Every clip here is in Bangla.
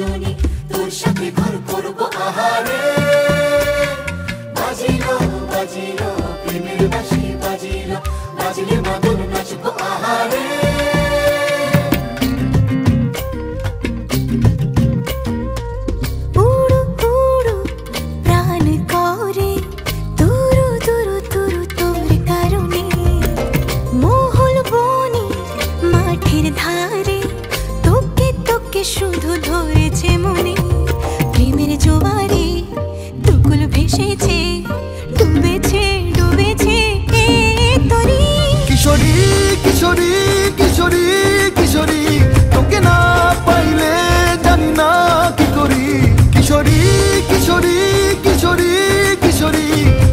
সজনী তোর সাথে ঘর করবো আহারে। বাজিলো বাজিলো প্রেমের বাঁশি বাজিলো, বাজলে মদন নাচবো আহারে। শুধু ধরেছে মনে প্রেমের জোয়ারে, দুকুল ভেসেছে ডুবেছে ডুবেছে তরি। কিশোরী কিশোরী কিশোরী কিশোরী, তোকে না পাইলে জানি না কি করি। কিশোরী কিশোরী কিশোরী কিশোরী,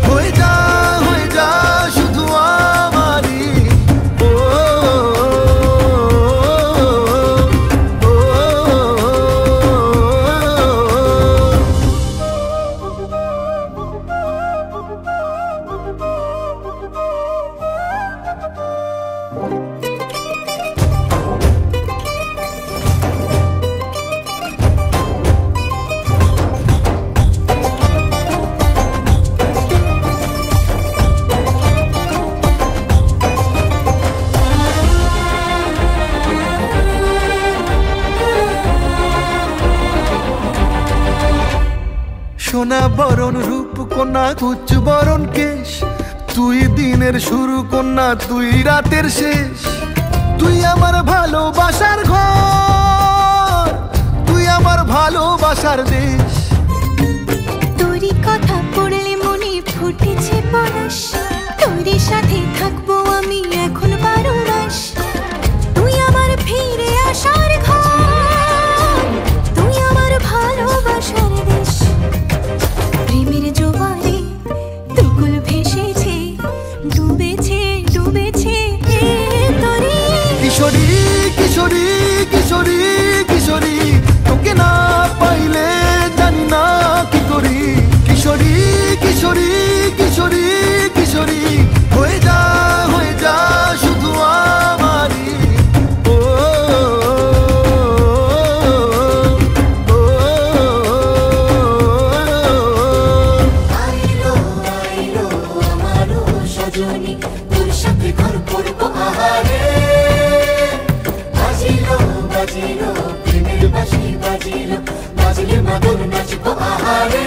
হয়ে যা শুধু আমারই। সোনা বরণ রূপ কন্যা কুচ বরণ কেশ, তুই দিনের শুরু কন্যা তুই রাতের শেষ। তুই আমার ভালোবাসার ঘর, তুই আমার ভালোবাসার দেশ। তোরই কথা পড়লে মনে ফুটেছে পরশ, তোরই সাথে থাকবো আমি এখন 12 মাস। তুই আমার ফিরে আসার ঘর, তুই আমার ভালোবাসার দেশ। প্রেমের জোয়ারে দুকুল ভেসেছে ডুবেছে ডুবেছে তরি। কিশোরী কিশোরী কিশোরী কিশোরী, তোকে না পাইলে জানি না কি করি। কিশোরী কিশোরী কিশোরী কিশোরী, হয়ে যা শুধু আমারই। আইলো আইলো আমারও সজনী তোর সাথে ঘর করবো আহারে। বাজিলো বাজিলো প্রেমের বাঁশি বাজিলো, বাজলে মদন নাচবো আহারে।